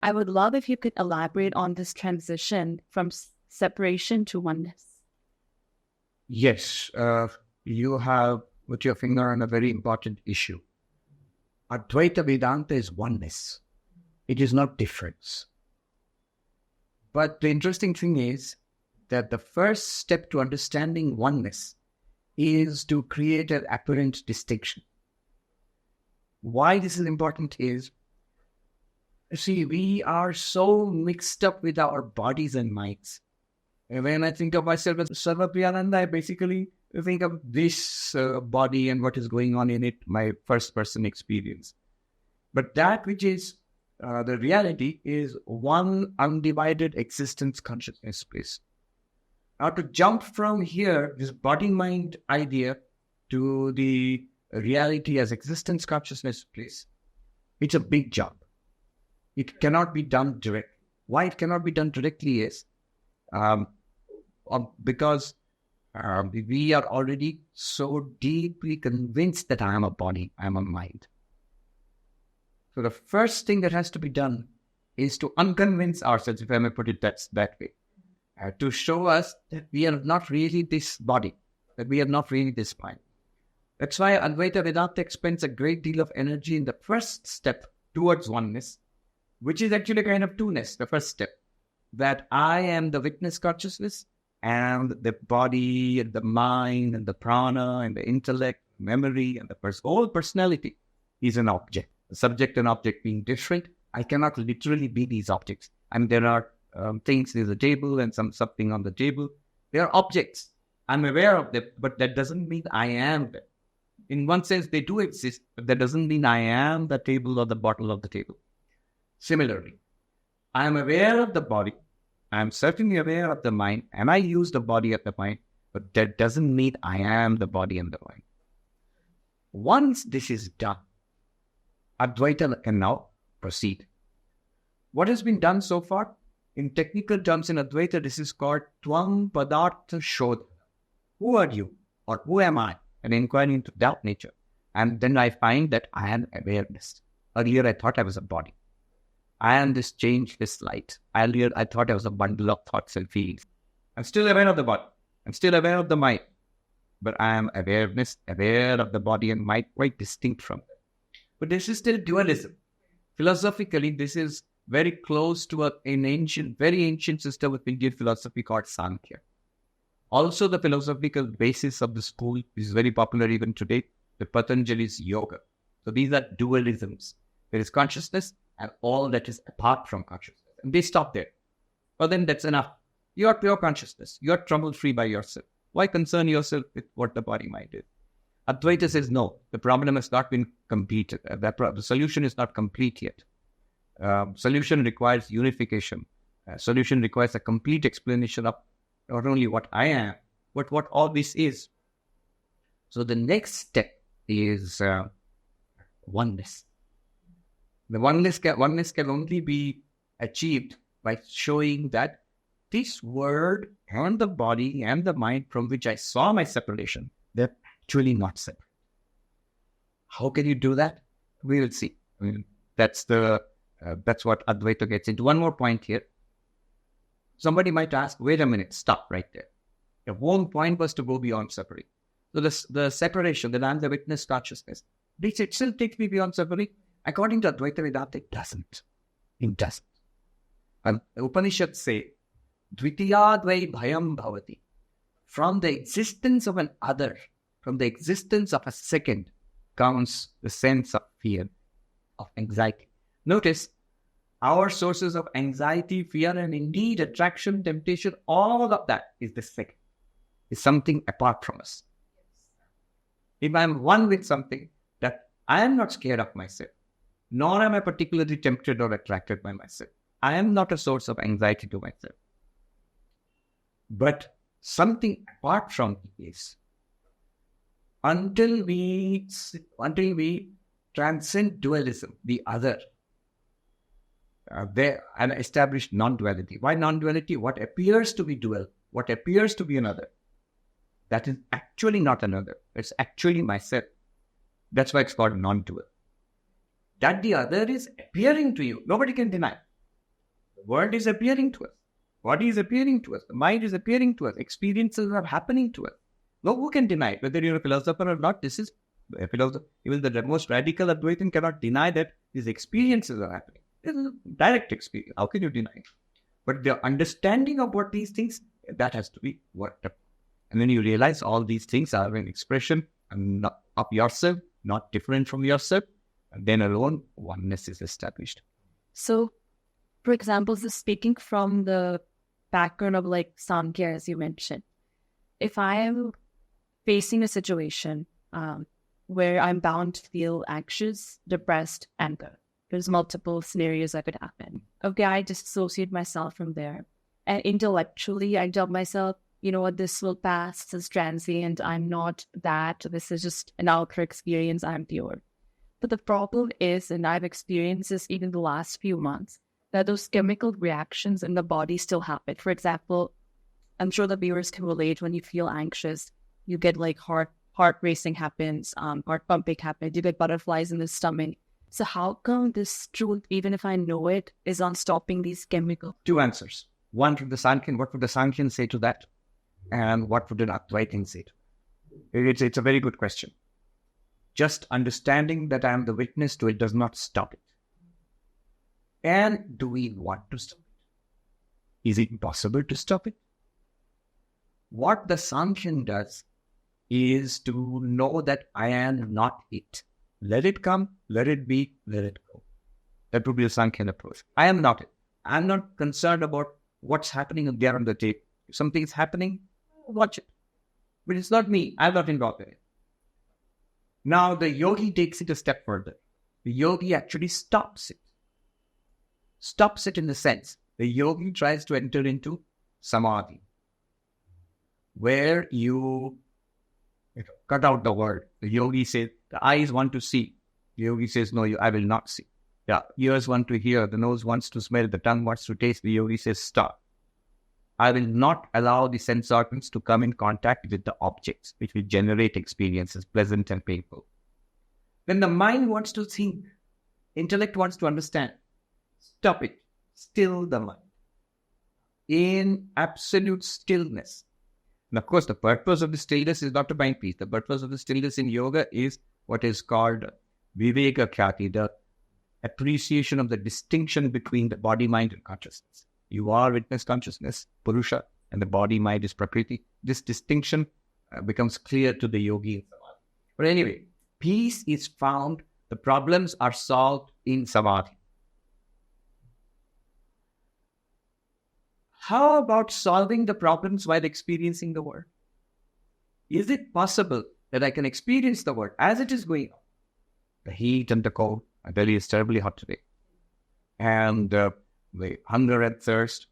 I would love if you could elaborate on this transition from separation to oneness. Yes, you have put your finger on a very important issue. Advaita Vedanta is oneness. It is not difference. But the interesting thing is that the first step to understanding oneness is to create an apparent distinction. Why this is important is, see, we are so mixed up with our bodies and minds. And when I think of myself as Sarvapriyananda, I basically think of this body and what is going on in it, my first person experience. But that which is the reality is one undivided existence consciousness space. Now to jump from here, this body-mind idea, to the reality as existence consciousness space, it's a big jump. It cannot be done directly. Why it cannot be done directly is because we are already so deeply convinced that I am a body, I am a mind. So the first thing that has to be done is to unconvince ourselves, if I may put it that way, to show us that we are not really this body, that we are not really this mind. That's why Advaita Vedanta spends a great deal of energy in the first step towards oneness, which is actually kind of two-ness, the first step, that I am the witness consciousness, and the body and the mind and the prana and the intellect, memory and the whole personality is an object. The subject and object being different, I cannot literally be these objects. And there are things, there's a table and something on the table. They are objects. I'm aware of them, but that doesn't mean I am them. In one sense, they do exist, but that doesn't mean I am the table or the bottle of the table. Similarly, I am aware of the body. I am certainly aware of the mind, and I use the body and the mind, but that doesn't mean I am the body and the mind. Once this is done, Advaita can now proceed. What has been done so far? In technical terms in Advaita, this is called Tvam Padartha Shodhana. Who are you? Or who am I? An inquiry into that nature. And then I find that I am awareness. Earlier I thought I was a body. I am this change, this light. Earlier I thought I was a bundle of thoughts and feelings. I'm still aware of the body. I'm still aware of the mind. But I am awareness, aware of the body and mind, quite distinct from them. But this is still dualism. Philosophically, this is very close to an very ancient system of Indian philosophy called Sankhya. Also, the philosophical basis of the school is very popular even today, the Patanjali's yoga. So these are dualisms. There is consciousness and all that is apart from consciousness. And they stop there. Well, then that's enough. You are pure consciousness. You are trouble-free by yourself. Why concern yourself with what the body-mind is? Advaita says, no, the problem has not been completed. The solution is not complete yet. Solution requires unification. Solution requires a complete explanation of not only what I am, but what all this is. So the next step is oneness. The oneness can only be achieved by showing that this world and the body and the mind from which I saw my separation, they're actually not separate. How can you do that? We will see. I mean, that's what Advaita gets into. One more point here. Somebody might ask, wait a minute, stop right there. The whole point was to go beyond separation. So the separation, that I'm the witness consciousness, this itself takes me beyond separation. According to Advaita Vedanta, it doesn't. It doesn't. And the Upanishads say, Dvitiyadvai bhayam bhavati. From the existence of an other, from the existence of a second, comes the sense of fear, of anxiety. Notice, our sources of anxiety, fear, and indeed attraction, temptation, all of that is the second. Is something apart from us. If I'm one with something, that I am not scared of myself, nor am I particularly tempted or attracted by myself. I am not a source of anxiety to myself. But something apart from me is. Until we transcend dualism, the other, and establish non-duality. Why non-duality? What appears to be dual, what appears to be another, that is actually not another. It's actually myself. That's why it's called non-dual. That the other is appearing to you. Nobody can deny. The world is appearing to us. Body is appearing to us. The mind is appearing to us. Experiences are happening to us. No one can deny it. Whether you're a philosopher or not, this is a philosopher. Even the most radical Advaitin cannot deny that these experiences are happening. This is a direct experience. How can you deny it? But the understanding of what these things, that has to be worked up. And then you realize all these things are an expression of yourself, not different from yourself. And then alone, oneness is established. So, for example, just speaking from the background of like Samkhya, as you mentioned, if I am facing a situation where I'm bound to feel anxious, depressed, anger, there's multiple scenarios that could happen. Okay, I disassociate myself from there. And intellectually, I tell myself, you know what, this will pass, this is transient, I'm not that, this is just an outer experience, I'm pure. But the problem is, and I've experienced this even the last few months, that those chemical reactions in the body still happen. For example, I'm sure the viewers can relate when you feel anxious, you get like heart racing happens, heart pumping happens, you get butterflies in the stomach. So how come this truth, even if I know it, is on stopping these chemicals? Two answers. One from the Sankhyan, what would the Sankhyan say to that? And what would an Advaitin say to that? It's a very good question. Just understanding that I am the witness to it does not stop it. And do we want to stop it? Is it possible to stop it? What the Sankhyan does is to know that I am not it. Let it come, let it be, let it go. That would be the Sankhyan approach. I am not it. I'm not concerned about what's happening there on the tape. If something is happening, watch it. But it's not me. I'm not involved in it. Now the yogi takes it a step further. The yogi actually stops it. Stops it in the sense, the yogi tries to enter into samadhi, where you cut out the word. The yogi says, the eyes want to see. The yogi says, no, I will not see. The ears want to hear. The nose wants to smell. The tongue wants to taste. The yogi says, stop. I will not allow the sense organs to come in contact with the objects, which will generate experiences, pleasant and painful. Then the mind wants to think. Intellect wants to understand. Stop it. Still the mind. In absolute stillness. And of course, the purpose of the stillness is not to find peace. The purpose of the stillness in yoga is what is called viveka khyati, the appreciation of the distinction between the body, mind, and consciousness. You are witness consciousness, Purusha, and the body, mind is Prakriti. This distinction becomes clear to the yogi in Samadhi. But anyway, peace is found, the problems are solved in Samadhi. How about solving the problems while experiencing the world? Is it possible that I can experience the world as it is going on? The heat and the cold. My belly is terribly hot today. And the hunger and thirst,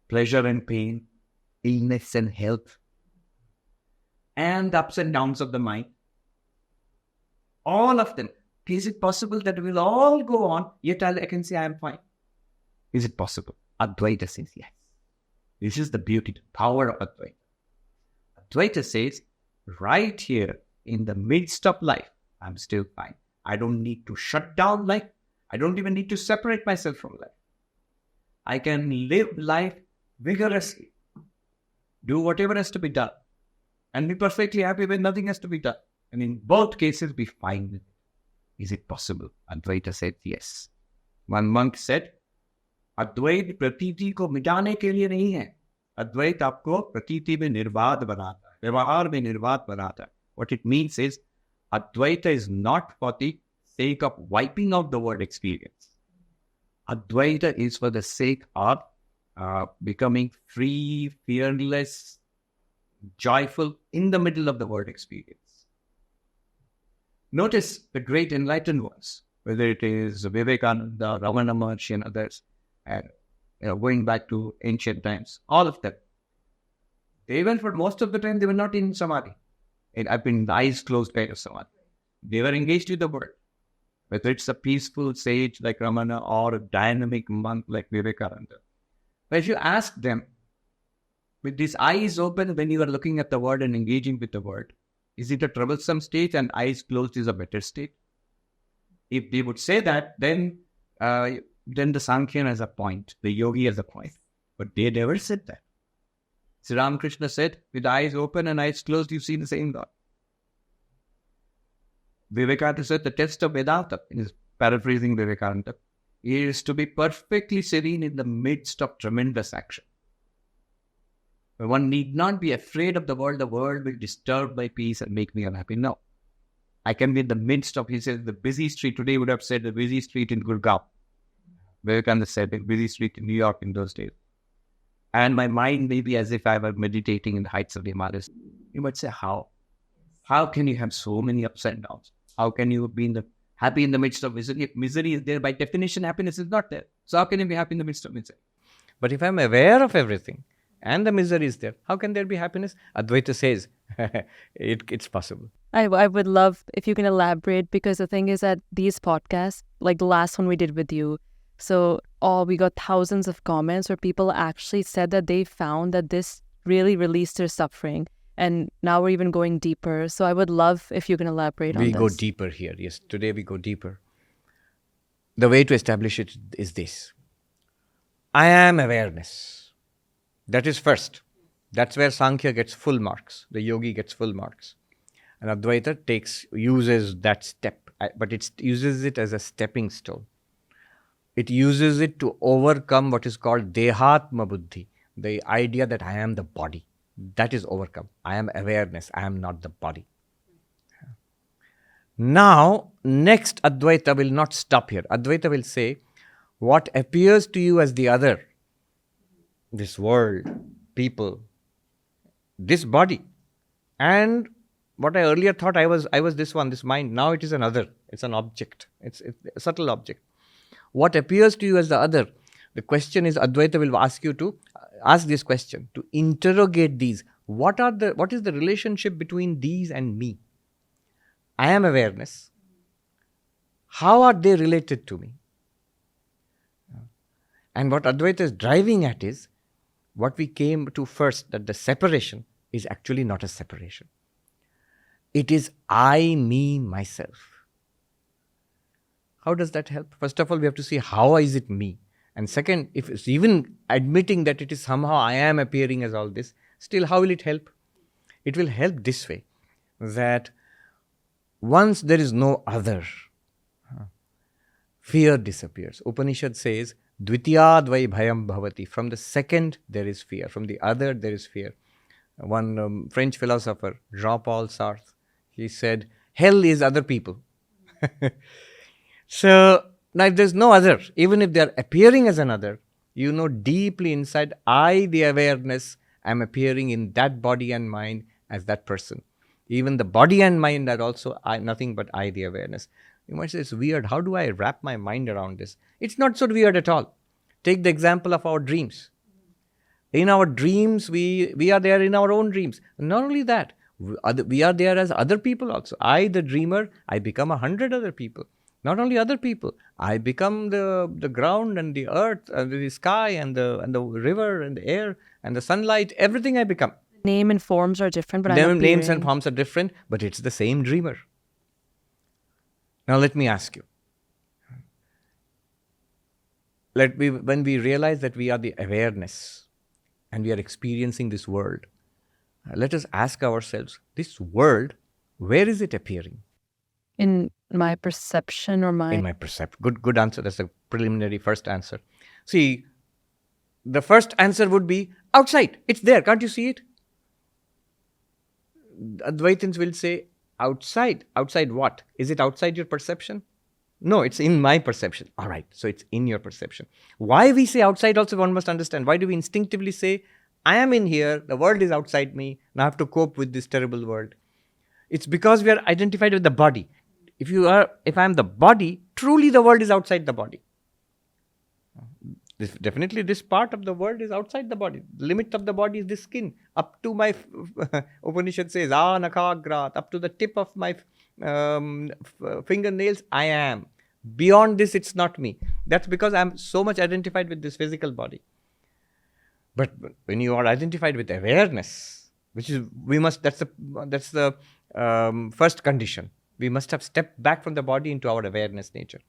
pleasure and pain, illness and health, and the ups and downs of the mind. All of them. Is it possible that we will all go on, yet I can say I am fine? Is it possible? Advaita says yes. This is the beauty, the power of Advaita. Advaita says, right here in the midst of life, I'm still fine. I don't need to shut down life. I don't even need to separate myself from life. I can live life vigorously, do whatever has to be done, and be perfectly happy when nothing has to be done. And in both cases, be fine with it. Is it possible? Advaita said yes. One monk said, अद्वैत प्रतीति को मिटाने के लिए नहीं है. अद्वैत आपको प्रतीति में निर्वाद बनाता है, व्यवहार में निर्वाद बनाता है. What it means is, Advaita is not for the sake of wiping out the word experience. Advaita is for the sake of becoming free, fearless, joyful in the middle of the word experience. Notice the great enlightened ones, whether it is Vivekananda, Ramana Maharshi and others, and going back to ancient times, all of them. Even for most of the time, they were not in samadhi. I've been eyes closed kind of samadhi. They were engaged with the world. Whether it's a peaceful sage like Ramana or a dynamic monk like Vivekananda. But if you ask them, with these eyes open when you are looking at the word and engaging with the word, is it a troublesome state and eyes closed is a better state? If they would say that, then then the Sankhya has a point, the yogi has a point. But they never said that. Sri Ramakrishna said, with eyes open and eyes closed, you see the same God. Vivekananda said, the test of Vedanta, in his paraphrasing Vivekananda, is to be perfectly serene in the midst of tremendous action. One need not be afraid of the world will disturb my peace and make me unhappy. No. I can be in the midst of, he says, the busy street. Today would have said the busy street in Gurgaon. Vivekananda said the busy street in New York in those days. And my mind may be as if I were meditating in the heights of the Himalayas. You might say, how? How can you have so many ups and downs? How can you be happy in the midst of misery? If misery is there, by definition, happiness is not there. So how can you be happy in the midst of misery? But if I'm aware of everything and the misery is there, how can there be happiness? Advaita says it's possible. I would love if you can elaborate, because the thing is that these podcasts, like the last one we did with you, so we got thousands of comments where people actually said that they found that this really released their suffering. And now we're even going deeper. So I would love if you can elaborate on this. We go deeper here. Yes, today we go deeper. The way to establish it is this. I am awareness. That is first. That's where Sankhya gets full marks. The yogi gets full marks. And Advaita uses that step, but it uses it as a stepping stone. It uses it to overcome what is called Dehatma Buddhi, the idea that I am the body. That is overcome. I am awareness. I am not the body. Now, next Advaita will not stop here. Advaita will say, what appears to you as the other, this world, people, this body, and what I earlier thought I was this one, this mind, now it is another. It's an object. It's a subtle object. What appears to you as the other, the question is, Advaita will ask you to ask this question, to interrogate these. What is the relationship between these and me? I am awareness. How are they related to me? And what Advaita is driving at is what we came to first, that the separation is actually not a separation. It is I, me, myself. How does that help? First of all, we have to see how is it me? And second, if it's even admitting that it is somehow I am appearing as all this, still how will it help? It will help this way, that once there is no other, fear disappears. Upanishad says, Dvitiyadvai bhayam bhavati. From the second, there is fear. From the other, there is fear. One French philosopher, Jean-Paul Sartre, he said, hell is other people. So, now if there's no other, even if they are appearing as another, you know deeply inside, I, the awareness, am appearing in that body and mind as that person. Even the body and mind are also nothing but I, the awareness. You might say, it's weird. How do I wrap my mind around this? It's not so weird at all. Take the example of our dreams. In our dreams, we are there in our own dreams. Not only that, we are there as other people also. I, the dreamer, I become 100 other people. Not only other people, I become the ground and the earth and the sky and the river and the air and the sunlight. Everything I become. Name and forms are different, but names and forms are different, but it's the same dreamer. Now let me ask you. When we realize that we are the awareness and we are experiencing this world, let us ask ourselves, this world, where is it appearing? In my perception or my... In my perception. Good answer. That's the preliminary first answer. See, the first answer would be outside. It's there. Can't you see it? Advaitins will say, outside. Outside what? Is it outside your perception? No, it's in my perception. All right, so it's in your perception. Why we say outside also one must understand. Why do we instinctively say, I am in here, the world is outside me, and I have to cope with this terrible world? It's because we are identified with the body. If I am the body, truly the world is outside the body. Definitely this part of the world is outside the body. The limit of the body is the skin. Up to my, Upanishad says, nakagrat, up to the tip of my fingernails, I am. Beyond this, it's not me. That's because I'm so much identified with this physical body. But when you are identified with awareness, which is, that's the first condition. We must have stepped back from the body into our awareness nature.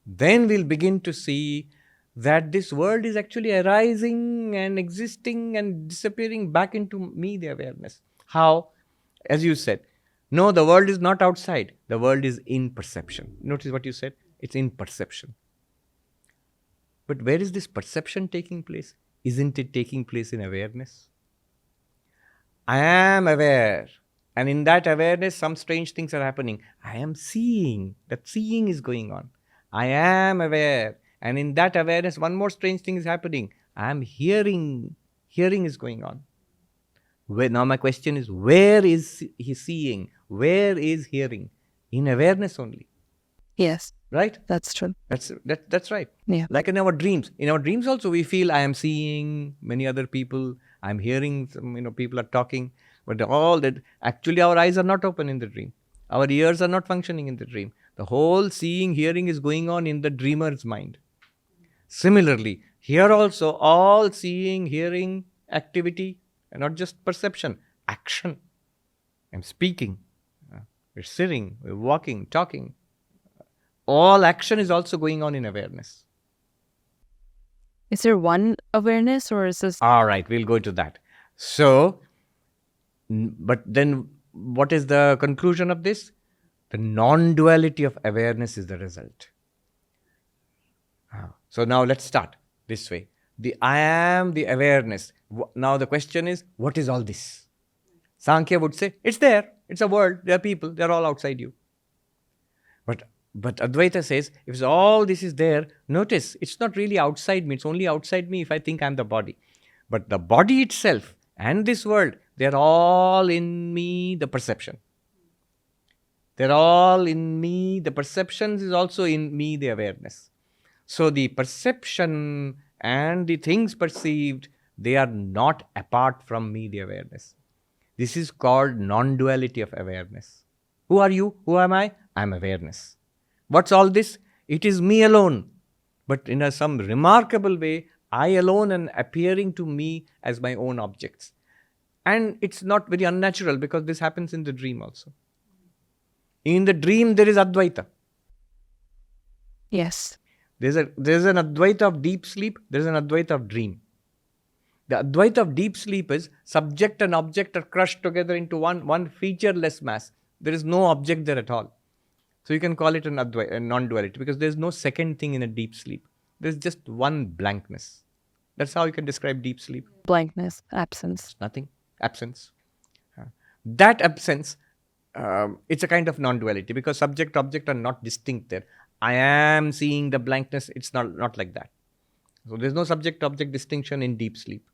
then we'll begin to see that this world is actually arising and existing and disappearing back into me, the awareness. How? As you said, no, the world is not outside. The world is in perception. Notice what you said. It's in perception. But where is this perception taking place? Isn't it taking place in awareness? I am aware. And in that awareness, some strange things are happening. I am seeing. That seeing is going on. I am aware. And in that awareness, one more strange thing is happening. I am hearing. Hearing is going on. Now my question is, where is he seeing? Where is hearing? In awareness only. Yes. Right? That's true. That's right. Yeah. Like in our dreams. In our dreams also we feel I am seeing many other people. I am hearing some, people are talking. But all that, actually our eyes are not open in the dream. Our ears are not functioning in the dream. The whole seeing, hearing is going on in the dreamer's mind. Similarly, here also all seeing, hearing, activity, and not just perception, action. I'm speaking. We're sitting, we're walking, talking. All action is also going on in awareness. Is there one awareness or is this? All right, we'll go to that. So, but then what is the conclusion of this? The non-duality of awareness is the result. So now let's start this way. The I am, the awareness. Now the question is, what is all this? Sankhya would say, it's there. It's a world. There are people. They're all outside you. But Advaita says, if all this is there, notice, it's not really outside me. It's only outside me if I think I'm the body. But the body itself and this world, they're all in me, the perception. They're all in me. The perceptions is also in me, the awareness. So the perception and the things perceived, they are not apart from me, the awareness. This is called non-duality of awareness. Who are you? Who am I? I'm awareness. What's all this? It is me alone. But in some remarkable way, I alone am appearing to me as my own objects. And it's not very unnatural because this happens in the dream also. In the dream, there is Advaita. Yes. There's an Advaita of deep sleep, there's an Advaita of dream. The Advaita of deep sleep is subject and object are crushed together into one featureless mass. There is no object there at all. So you can call it a non-duality because there's no second thing in a deep sleep. There's just one blankness. That's how you can describe deep sleep. Blankness, absence. Nothing. Absence. That absence, it's a kind of non-duality because subject-object are not distinct there. I am seeing the blankness. It's not like that. So there's no subject-object distinction in deep sleep.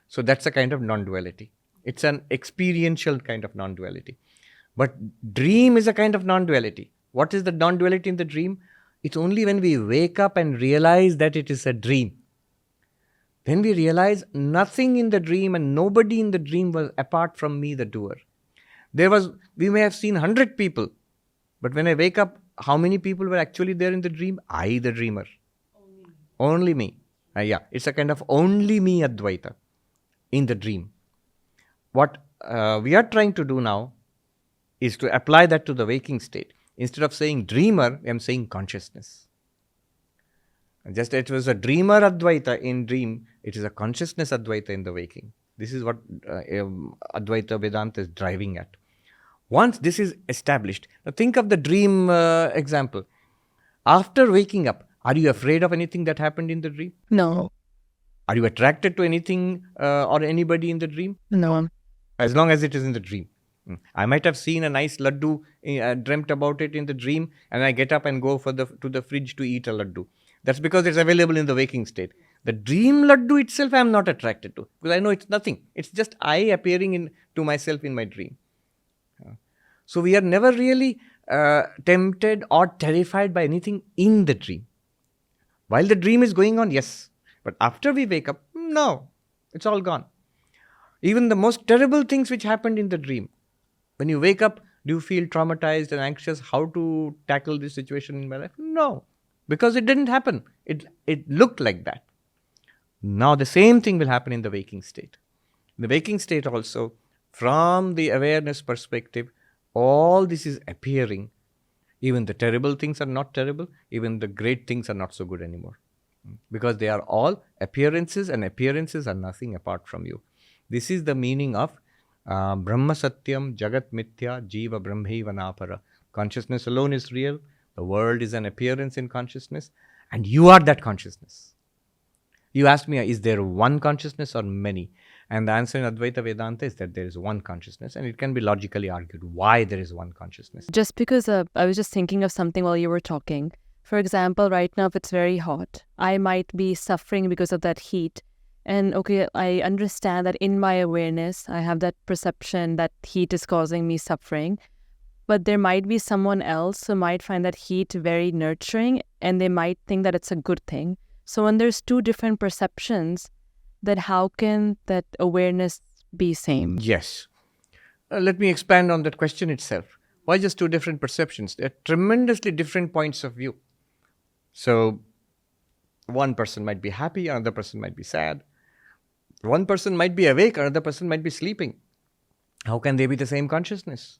So that's a kind of non-duality. It's an experiential kind of non-duality. But dream is a kind of non-duality. What is the non-duality in the dream? It's only when we wake up and realize that it is a dream. Then we realize nothing in the dream and nobody in the dream was apart from me, the doer. We may have seen 100 people, but when I wake up, how many people were actually there in the dream? I, the dreamer. Only me. It's a kind of only me Advaita in the dream. What we are trying to do now is to apply that to the waking state. Instead of saying dreamer, I am saying consciousness. Just it was a dreamer Advaita in dream, it is a consciousness Advaita in the waking. This is what Advaita Vedanta is driving at. Once this is established, now think of the dream example. After waking up, are you afraid of anything that happened in the dream? No. Are you attracted to anything or anybody in the dream? No. As long as it is in the dream. I might have seen a nice laddu, dreamt about it in the dream, and I get up and go to the fridge to eat a laddu. That's because it's available in the waking state. The dream laddu itself I am not attracted to because I know it's nothing. It's just I appearing to myself in my dream. So we are never really tempted or terrified by anything in the dream. While the dream is going on, yes. But after we wake up, no. It's all gone. Even the most terrible things which happened in the dream. When you wake up, do you feel traumatized and anxious? How to tackle this situation in my life? No. Because it didn't happen. It looked like that. Now the same thing will happen in the waking state. In the waking state also, from the awareness perspective, all this is appearing. Even the terrible things are not terrible. Even the great things are not so good anymore. Because they are all appearances, and appearances are nothing apart from you. This is the meaning of Brahma Satyam Jagat Mithya Jiva Brahmaiva Napara. Consciousness alone is real. The world is an appearance in consciousness, and you are that consciousness. You asked me, is there one consciousness or many? And the answer in Advaita Vedanta is that there is one consciousness, and it can be logically argued why there is one consciousness. Just because I was just thinking of something while you were talking. For example, right now, if it's very hot, I might be suffering because of that heat. And okay, I understand that in my awareness, I have that perception that heat is causing me suffering. But there might be someone else who might find that heat very nurturing, and they might think that it's a good thing. So when there's two different perceptions, then how can that awareness be same? Yes. Let me expand on that question itself. Why just two different perceptions? They're tremendously different points of view. So one person might be happy, another person might be sad. One person might be awake, another person might be sleeping. How can they be the same consciousness?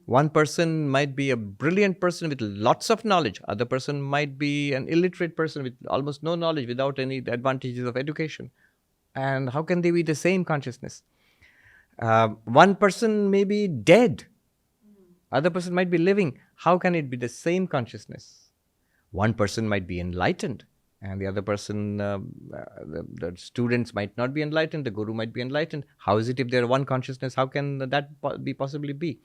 One person might be a brilliant person with lots of knowledge. Other person might be an illiterate person with almost no knowledge, without any advantages of education. And how can they be the same consciousness? One person may be dead. Other person might be living. How can it be the same consciousness? One person might be enlightened, and the other person, the students might not be enlightened, the guru might be enlightened. How is it if they're one consciousness? How can that possibly be?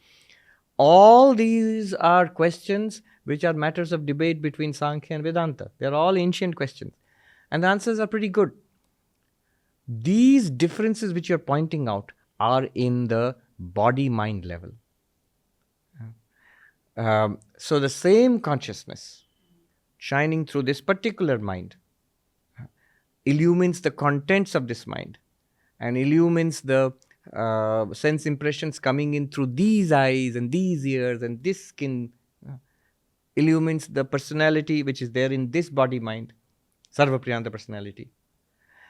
All these are questions which are matters of debate between Sankhya and Vedanta. They're all ancient questions. And the answers are pretty good. These differences which you're pointing out are in the body-mind level. So the same consciousness shining through this particular mind illumines the contents of this mind and illumines the sense impressions coming in through these eyes and these ears and this skin, illumines the personality which is there in this body-mind, Sarvapriyananda personality.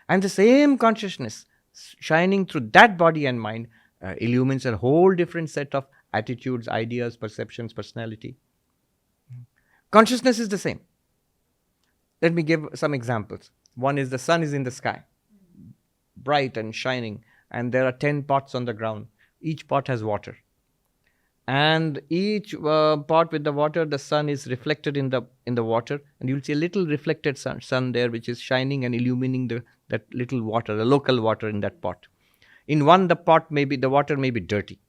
And the same consciousness shining through that body and mind illumines a whole different set of attitudes, ideas, perceptions, personality. Consciousness is the same. Let me give some examples. One is the sun is in the sky, bright and shining, and there are 10 pots on the ground. Each pot has water. And each pot with the water, the sun is reflected in the water, and you'll see a little reflected sun there which is shining and illumining that little water, the local water in that pot. In one, the water may be dirty,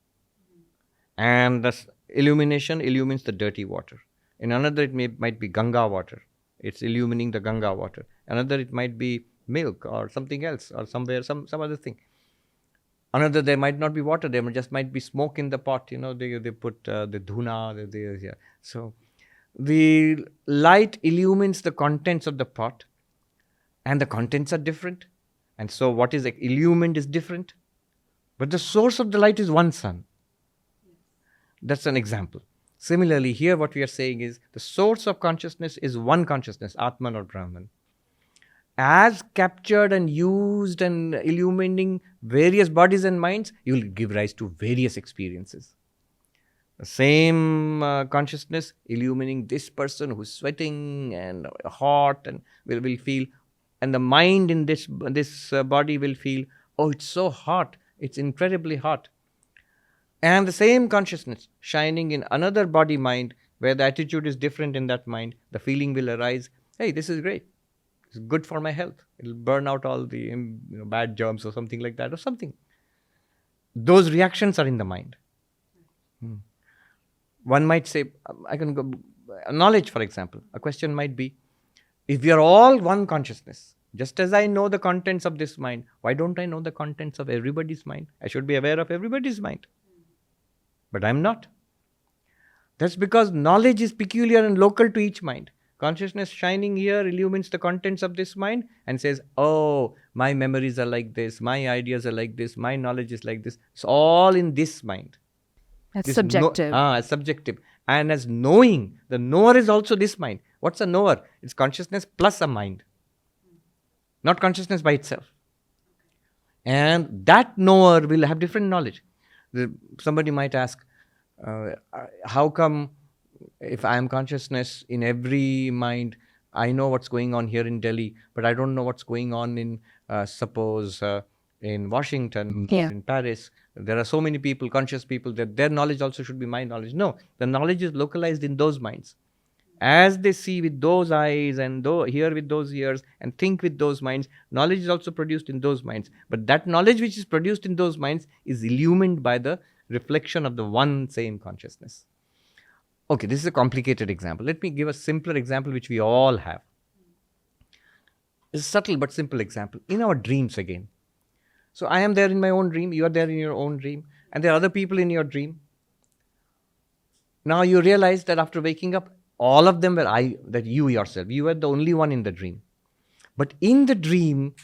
and the illumination illumines the dirty water. In another, it might be Ganga water. It's illumining the Ganga water. Another, it might be milk or something else, or somewhere, some other thing. Another, there might not be water, there just might be smoke in the pot, they put the dhuna, So, the light illumines the contents of the pot, and the contents are different. And so, what is illumined is different. But the source of the light is one sun. That's an example. Similarly, here what we are saying is the source of consciousness is one consciousness, Atman or Brahman. As captured and used and illuminating various bodies and minds, you will give rise to various experiences. The same consciousness illuminating this person who's sweating and hot and will feel, and the mind in this body will feel, oh, it's so hot, it's incredibly hot. And the same consciousness shining in another body mind where the attitude is different in that mind, the feeling will arise, hey, this is great. It's good for my health. It'll burn out all the bad germs or something like that or something. Those reactions are in the mind. One might say, I can go, knowledge for example. A question might be, if we are all one consciousness, just as I know the contents of this mind, why don't I know the contents of everybody's mind? I should be aware of everybody's mind. But I'm not. That's because knowledge is peculiar and local to each mind. Consciousness shining here illumines the contents of this mind and says, oh, my memories are like this, my ideas are like this, my knowledge is like this. It's all in this mind. That's subjective. It's subjective. And as knowing, the knower is also this mind. What's a knower? It's consciousness plus a mind. Not consciousness by itself. And that knower will have different knowledge. Somebody might ask, how come if I am consciousness in every mind, I know what's going on here in Delhi, but I don't know what's going on in, suppose, in Washington, Yeah. in Paris. There are so many people, conscious people, that their knowledge also should be my knowledge. No, the knowledge is localized in those minds. As they see with those eyes and hear with those ears and think with those minds, knowledge is also produced in those minds. But that knowledge which is produced in those minds is illumined by the reflection of the one same consciousness. Okay, this is a complicated example. Let me give a simpler example which we all have. It's a subtle but simple example. In our dreams again. So I am there in my own dream, you are there in your own dream, and there are other people in your dream. Now you realize that after waking up, all of them were that you yourself. You were the only one in the dream. But in the dream,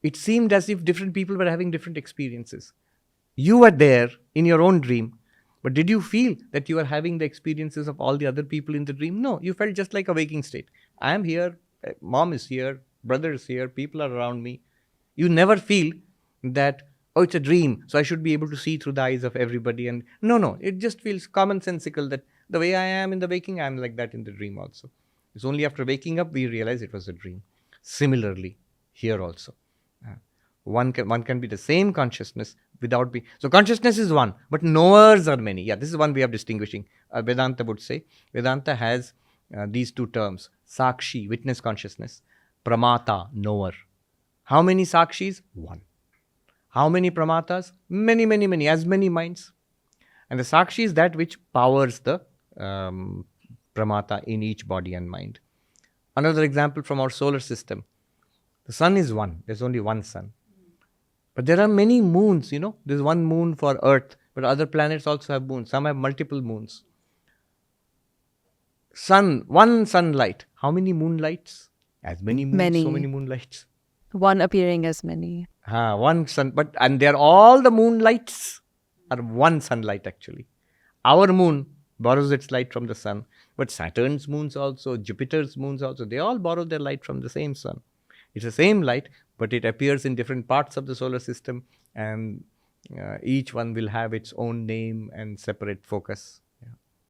it seemed as if different people were having different experiences. You were there in your own dream, but did you feel that you are having the experiences of all the other people in the dream? No, you felt just like a waking state. I am here, mom is here, brother is here, people are around me. You never feel that, oh, it's a dream, so I should be able to see through the eyes of everybody. And no, it just feels commonsensical that the way I am in the waking, I am like that in the dream also. It's only after waking up we realize it was a dream. Similarly, here also. One can be the same consciousness without being... So consciousness is one, but knowers are many. Yeah, this is one way of distinguishing. Vedanta would say. Vedanta has these two terms. Sakshi, witness consciousness. Pramata, knower. How many Sakshis? One. How many Pramatas? Many, as many minds. And the Sakshi is that which powers the Pramata in each body and mind. Another example from our solar system. The sun is one. There's only one sun. But there are many moons, There's one moon for Earth, but other planets also have moons. Some have multiple moons. Sun, one sunlight. How many moonlights? As many moons, Many. So many moonlights. One appearing as many. One sun, and they're all the moonlights are one sunlight actually. Our moon borrows its light from the sun, but Saturn's moons also, Jupiter's moons also, they all borrow their light from the same sun. It's the same light, but it appears in different parts of the solar system, and each one will have its own name and separate focus.